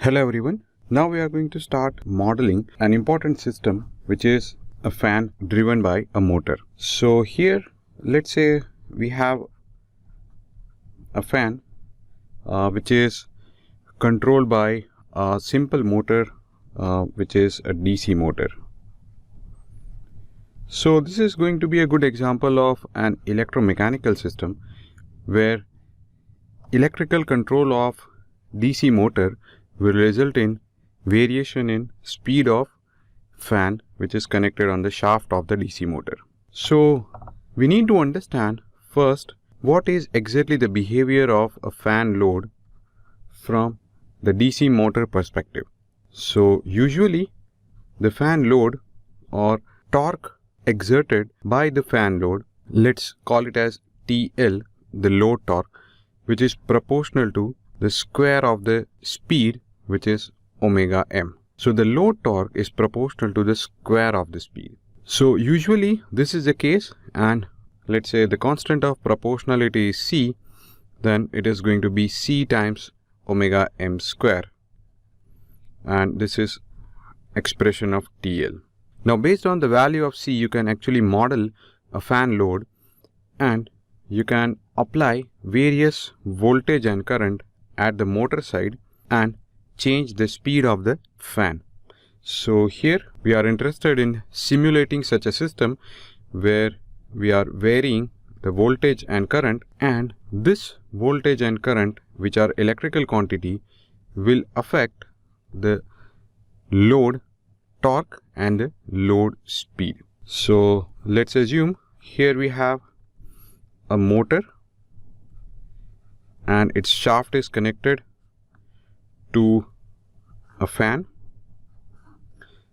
Hello everyone. Now we are going to start modeling an important system which is a fan driven by a motor. So here let's say we have a fan which is controlled by a simple motor which is a DC motor. So this is going to be a good example of an electromechanical system where electrical control of DC motor will result in variation in speed of fan which is connected on the shaft of the DC motor. So we need to understand first what is exactly the behavior of a fan load from the DC motor perspective. So usually the fan load or torque exerted by the fan load, let's call it as TL, the load torque, which is proportional to the square of the speed, which is omega m. So the load torque is proportional to the square of the speed. So usually this is the case, and let's say the constant of proportionality is C, then it is going to be C times omega m square, and this is expression of TL. Now based on the value of C, you can actually model a fan load and you can apply various voltage and current at the motor side and change the speed of the fan. So here we are interested in simulating such a system where we are varying the voltage and current, and this voltage and current, which are electrical quantity, will affect the load torque and the load speed. So let's assume here we have a motor and its shaft is connected to a fan.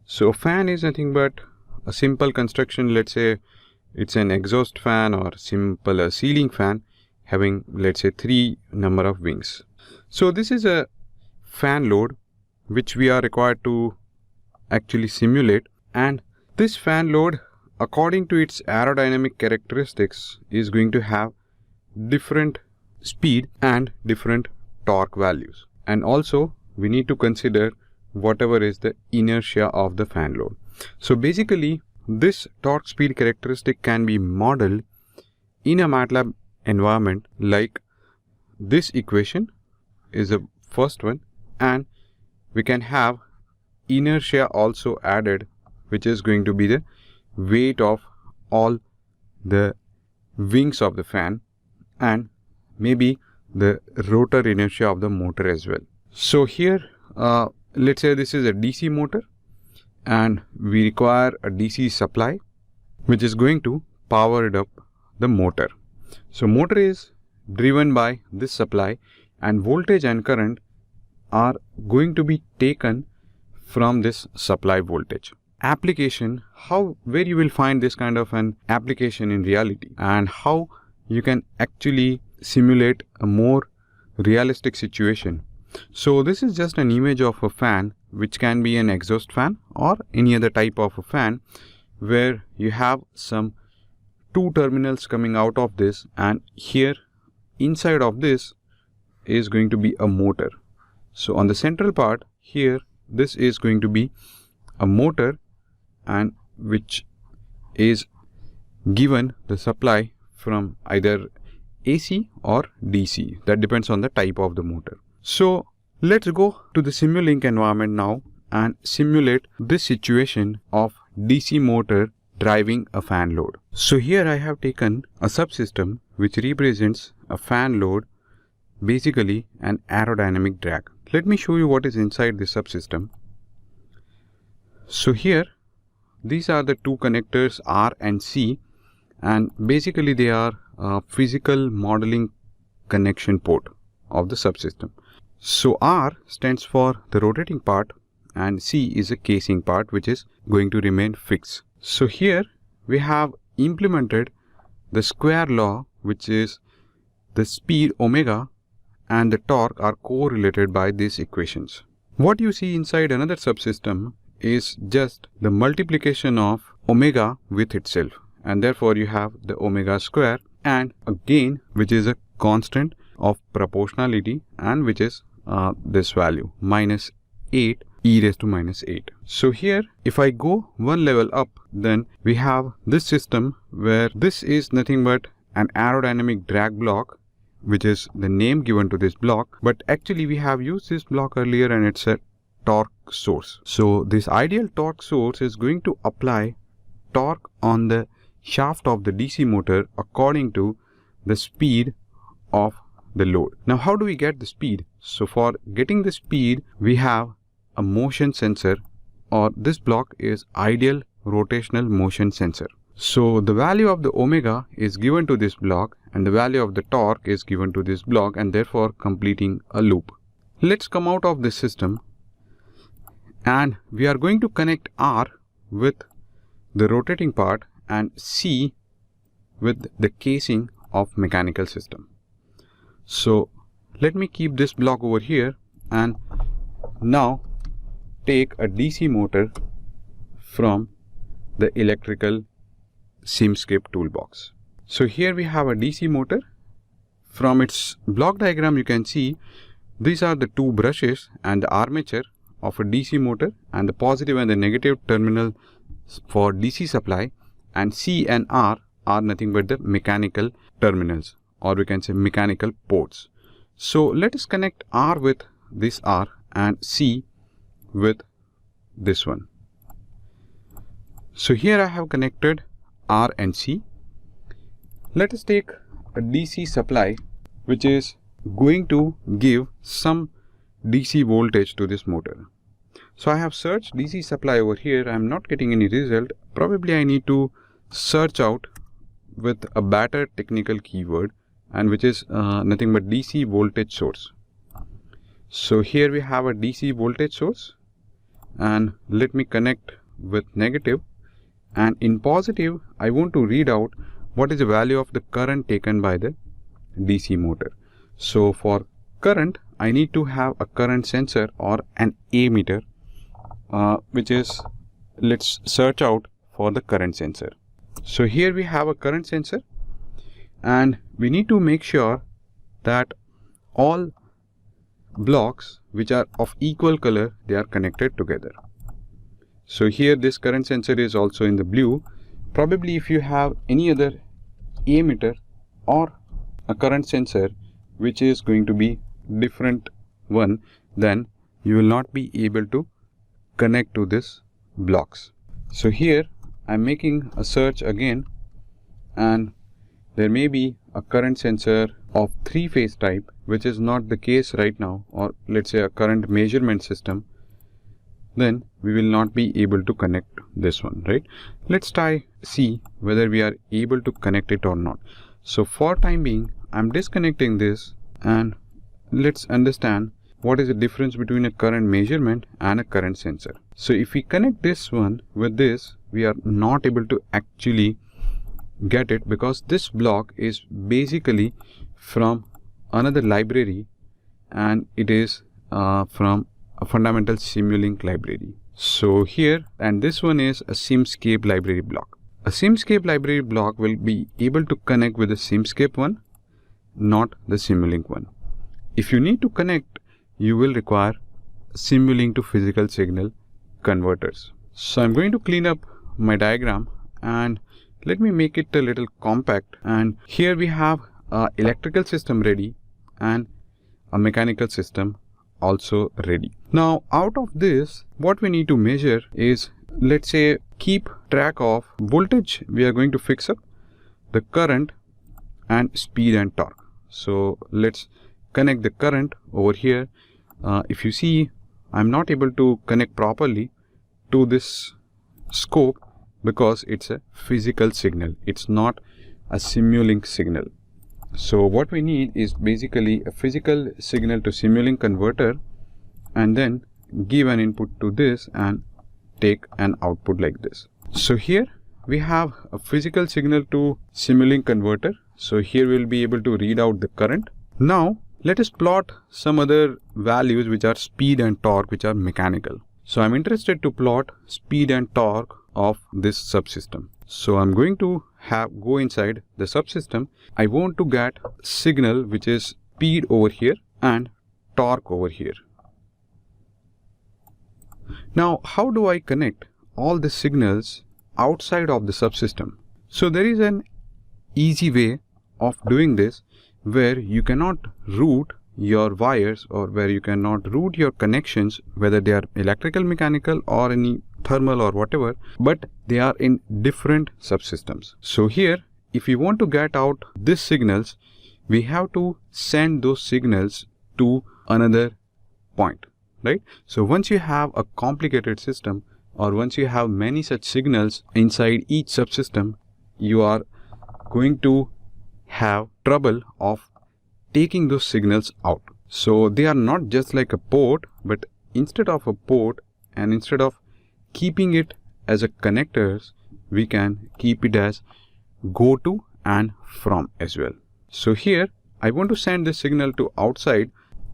So fan is nothing but a simple construction. Let's say it's an exhaust fan or simple ceiling fan having, let's say, 3 number of wings. So this is a fan load which we are required to actually simulate, and this fan load, according to its aerodynamic characteristics, is going to have different speed and different torque values. And also we need to consider whatever is the inertia of the fan load. So basically this torque speed characteristic can be modeled in a MATLAB environment, like this equation is the first one, and we can have inertia also added, which is going to be the weight of all the wings of the fan and maybe the rotor inertia of the motor as well. So here let's say this is a DC motor and we require a DC supply which is going to power it up the motor. So motor is driven by this supply and voltage and current are going to be taken from this supply voltage. Application, where you will find this kind of an application in reality and how you can actually simulate a more realistic situation. So this is just an image of a fan, which can be an exhaust fan or any other type of a fan, where you have some 2 terminals coming out of this, and here inside of this is going to be a motor. So on the central part here, this is going to be a motor, and which is given the supply from either AC or DC. That depends on the type of the motor. So let's go to the Simulink environment now and simulate this situation of DC motor driving a fan load. So here I have taken a subsystem which represents a fan load, basically an aerodynamic drag. Let me show you what is inside this subsystem. So here these are the 2 connectors R and C, and basically they are physical modeling connection port of the subsystem. So R stands for the rotating part and C is a casing part which is going to remain fixed. So here we have implemented the square law, which is the speed omega and the torque are correlated by these equations. What you see inside another subsystem is just the multiplication of omega with itself, and therefore you have the omega square and a gain which is a constant of proportionality and which is this value minus 8 e raised to minus 8. So here, if I go one level up, then we have this system where this is nothing but an aerodynamic drag block, which is the name given to this block. But actually we have used this block earlier and it's a torque source. So this ideal torque source is going to apply torque on the shaft of the DC motor according to the speed of the load. Now how do we get the speed? So for getting the speed, we have a motion sensor, or this block is ideal rotational motion sensor. So the value of the omega is given to this block and the value of the torque is given to this block, and therefore completing a loop. Let's come out of this system and we are going to connect R with the rotating part and C with the casing of mechanical system. So let me keep this block over here and now take a DC motor from the electrical Simscape toolbox. So here we have a DC motor. From its block diagram you can see these are the two brushes and the armature of a DC motor, and the positive and the negative terminal for DC supply, and C and R are nothing but the mechanical terminals, or we can say mechanical ports. So let us connect R with this R and C with this one. So here I have connected R and C. Let us take a DC supply which is going to give some DC voltage to this motor. So I have searched DC supply over here. I am not getting any result. Probably I need to search out with a better technical keyword, and which is nothing but DC voltage source. So here we have a DC voltage source, and let me connect with negative, and in positive I want to read out what is the value of the current taken by the DC motor. So for current I need to have a current sensor or an ammeter, which is, let's search out for the current sensor. So here we have a current sensor, and we need to make sure that all blocks which are of equal color, they are connected together. So here this current sensor is also in the blue. Probably if you have any other ammeter or a current sensor which is going to be different one, then you will not be able to connect to this blocks. So here I am making a search again, and there may be a current sensor of 3-phase type, which is not the case right now, or let's say a current measurement system. Then we will not be able to connect this one, right? Let's try see whether we are able to connect it or not. So for time being I'm disconnecting this, and let's understand what is the difference between a current measurement and a current sensor. So if we connect this one with this, we are not able to actually get it, because this block is basically from another library, and it is from a fundamental Simulink library. So here, and this one is a Simscape library block. A Simscape library block will be able to connect with the Simscape one, not the Simulink one. If you need to connect, you will require Simulink to physical signal converters. So I'm going to clean up my diagram and let me make it a little compact. And here we have a electrical system ready and a mechanical system also ready. Now out of this, what we need to measure is, let's say, keep track of voltage. We are going to fix up the current and speed and torque. So let's connect the current over here. If you see, I'm not able to connect properly to this scope because it's a physical signal. It's not a Simulink signal. So what we need is basically a physical signal to Simulink converter, and then give an input to this and take an output like this. So here we have a physical signal to Simulink converter. So here we'll be able to read out the current. Now let us plot some other values which are speed and torque, which are mechanical. So I'm interested to plot speed and torque of this subsystem. So I'm going to go inside the subsystem. I want to get signal which is speed over here and torque over here. Now, how do I connect all the signals outside of the subsystem? So there is an easy way of doing this where you cannot route your wires, or where you cannot route your connections, whether they are electrical, mechanical, or any thermal or whatever, but they are in different subsystems. So here, if we want to get out these signals, we have to send those signals to another point, right? So once you have a complicated system, or once you have many such signals inside each subsystem, you are going to have trouble of taking those signals out. So they are not just like a port, but instead of a port, and instead of keeping it as a connectors, we can keep it as go to and from as well. So here I want to send this signal to outside.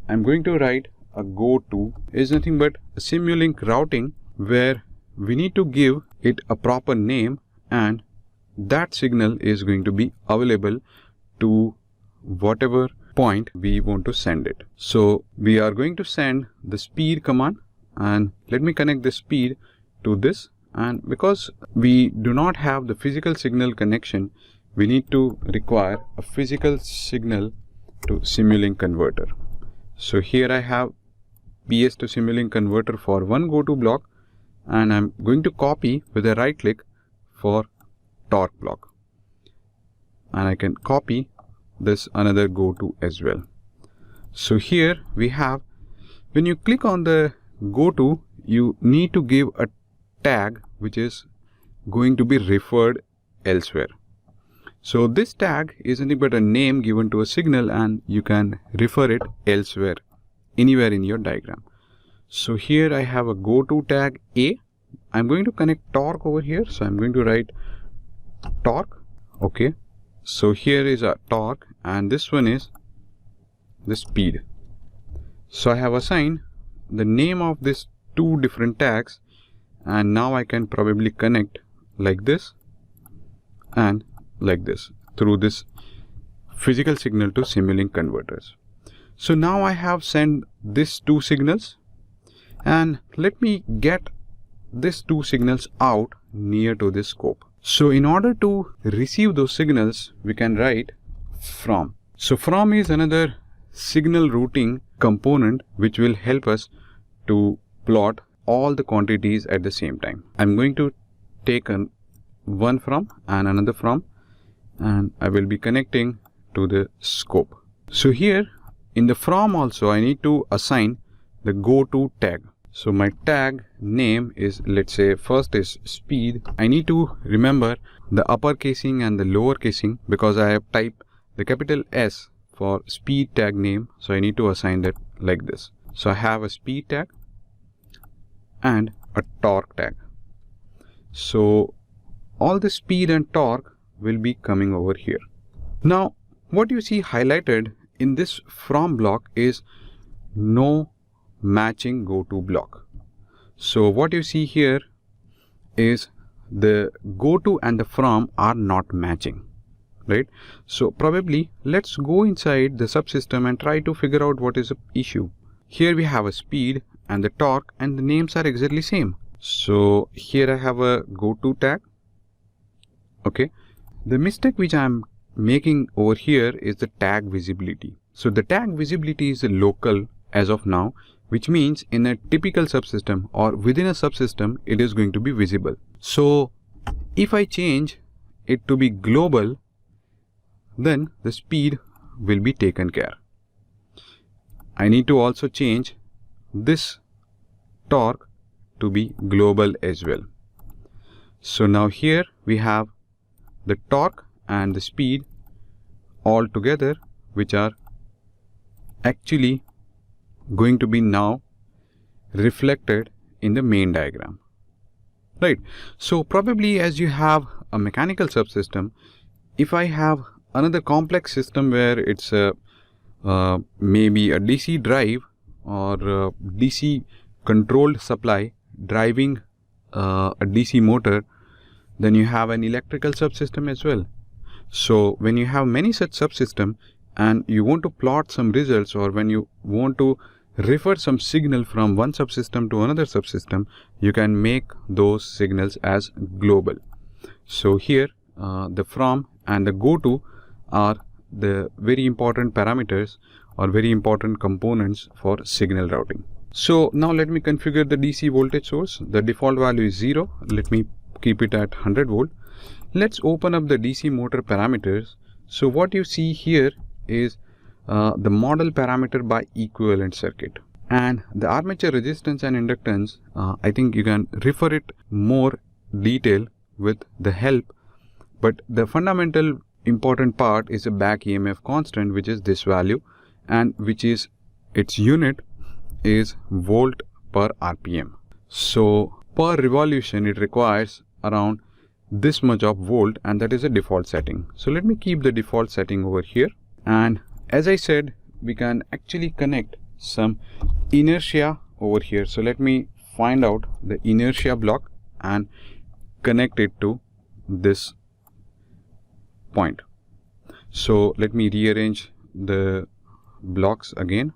I'm going to write a go to is nothing but a Simulink routing, where we need to give it a proper name, and that signal is going to be available to whatever point we want to send it. So we are going to send the speed command, and let me connect the speed to this. And because we do not have the physical signal connection, we need to require a physical signal to Simulink converter. So here I have PS to Simulink converter for one GoTo block, and I'm going to copy with a right click for torque block, and I can copy this another GoTo as well. So here we have, when you click on the GoTo, you need to give a tag which is going to be referred elsewhere. So this tag is nothing but a name given to a signal, and you can refer it elsewhere, anywhere in your diagram. So here I have a GoTo tag A. I'm going to connect torque over here, so I'm going to write torque. Okay, so here is a torque, and this one is the speed. So I have assigned the name of these two different tags, and now I can probably connect like this and like this through this physical signal to Simulink converters. So now I have sent these two signals, and let me get these two signals out near to this scope. So in order to receive those signals, we can write from. So from is another signal routing component which will help us to plot all the quantities at the same time. I'm going to take one from and another from, and I will be connecting to the scope. So here in the from also I need to assign the GoTo tag. So my tag name is, let's say, first is speed. I need to remember the uppercasing and the lowercasing because I have typed the capital S for speed tag name. So I need to assign that like this. So I have a speed tag and a torque tag. So all the speed and torque will be coming over here. Now what you see highlighted in this from block is no matching GoTo block. So what you see here is the GoTo and the from are not matching, right? So probably let's go inside the subsystem and try to figure out what is the issue. Here we have a speed and the torque, and the names are exactly same. So here I have a GoTo tag. Okay, the mistake which I am making over here is the tag visibility. So the tag visibility is local as of now, which means in a typical subsystem or within a subsystem it is going to be visible. So if I change it to be global, then the speed will be taken care. I need to also change this torque to be global as well. So now here we have the torque and the speed all together, which are actually going to be now reflected in the main diagram, right? So probably as you have a mechanical subsystem, if I have another complex system where it's maybe a DC drive or a DC controlled supply driving a DC motor, then you have an electrical subsystem as well. So when you have many such subsystems and you want to plot some results, or when you want to refer some signal from one subsystem to another subsystem, you can make those signals as global. So here the from and the goto are the very important parameters or very important components for signal routing. So now let me configure the DC voltage source. The default value is 0. Let me keep it at 100 volt. Let's open up the DC motor parameters. So what you see here is the model parameter by equivalent circuit, and the armature resistance and inductance. I think you can refer it more detail with the help, but the fundamental important part is a back EMF constant, which is this value, and which is its unit is volt per RPM. So per revolution it requires around this much of volt, and that is a default setting. So let me keep the default setting over here, and as I said, we can actually connect some inertia over here. So let me find out the inertia block and connect it to this point. So let me rearrange the blocks again.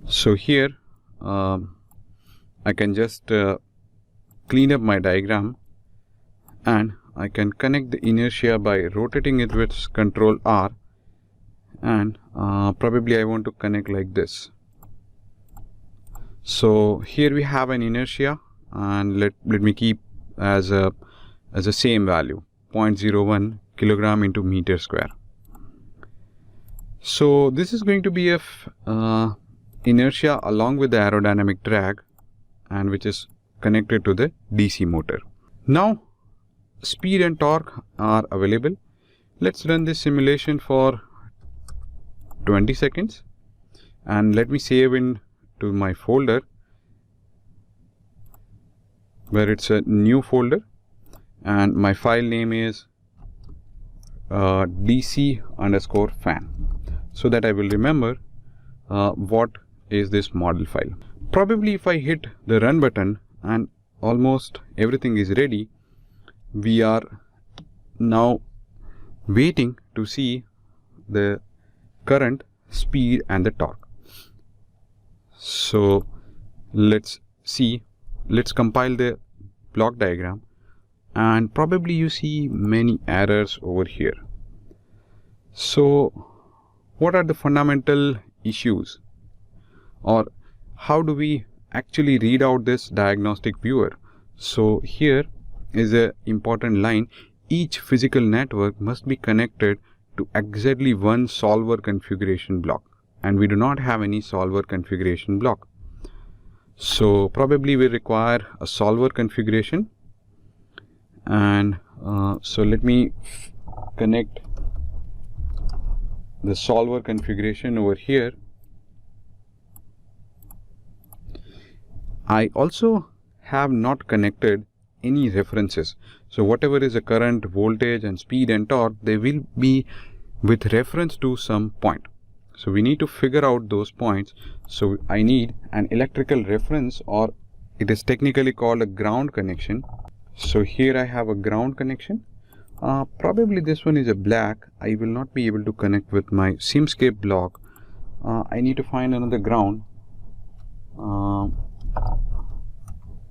So here I can just clean up my diagram, and I can connect the inertia by rotating it with Ctrl R, and probably I want to connect like this. So here we have an inertia, and let me keep as a same value, 0.01 kilogram into meter square. So this is going to be a inertia along with the aerodynamic drag, and which is connected to the DC motor. Now speed and torque are available. Let's run this simulation for 20 seconds, and let me save in to my folder where it's a new folder, and my file name is DC_fan, so that I will remember what is this model file. Probably if I hit the run button and almost everything is ready, we are now waiting to see the current, speed and the torque. So let's see, let's compile the block diagram, and probably you see many errors over here. So what are the fundamental issues, or how do we actually read out this diagnostic viewer? So here is an important line: each physical network must be connected to exactly one solver configuration block, and we do not have any solver configuration block. So probably we require a solver configuration, and so let me connect the solver configuration over here. I also have not connected any references. So whatever is the current, voltage and speed and torque, they will be with reference to some point. So we need to figure out those points. So I need an electrical reference, or it is technically called a ground connection. So here I have a ground connection. Probably this one is a black. I will not be able to connect with my Simscape block. I need to find another ground.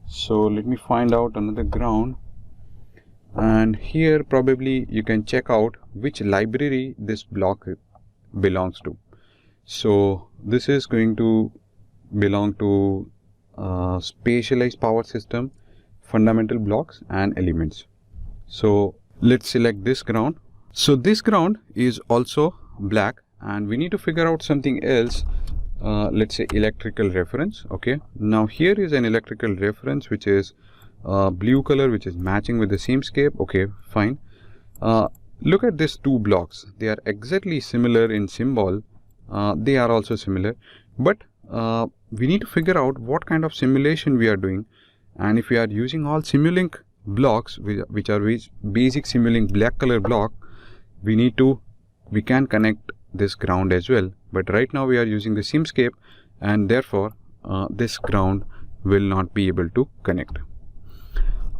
So let me find out another ground, and here probably you can check out which library this block belongs to. So this is going to belong to spatialized power system, fundamental blocks and elements. So let's select this ground. So this ground is also black, and we need to figure out something else. Let's say electrical reference. Okay, now here is an electrical reference which is blue color, which is matching with the Simscape. Okay, fine. Look at these two blocks. They are exactly similar in symbol. They are also similar, but we need to figure out what kind of simulation we are doing, and if we are using all Simulink blocks, which are basic Simulink black color block, we can connect this ground as well. But right now we are using the Simscape, and therefore this ground will not be able to connect.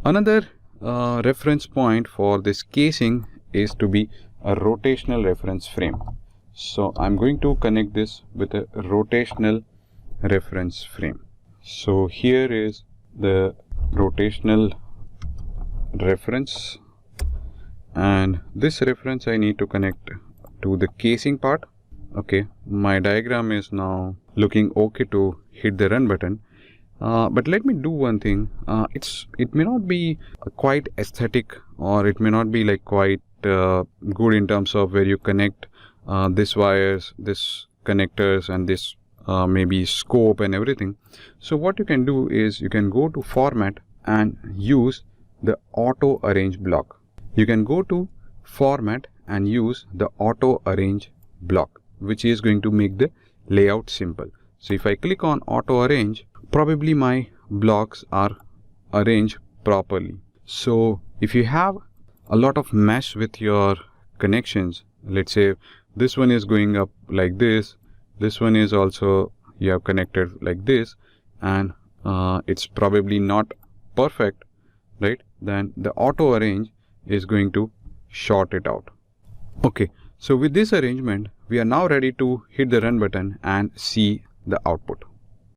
Another reference point for this casing is to be a rotational reference frame. So I'm going to connect this with a rotational reference frame. So here is the rotational reference, and this reference I need to connect to the casing part. Okay, my diagram is now looking okay to hit the run button. But let me do one thing. It may not be quite aesthetic, or it may not be like quite good in terms of where you connect this wires, this connectors, and this maybe scope and everything. So what you can do is you can go to format and use the auto arrange block. You can go to format and use the auto arrange block, which is going to make the layout simple. So if I click on auto arrange, probably my blocks are arranged properly. So if you have a lot of mesh with your connections, let's say this one is going up like this one is also you have connected like this, and it's probably not perfect, right? Then the auto arrange is going to short it out. Okay, so with this arrangement, we are now ready to hit the run button and see the output.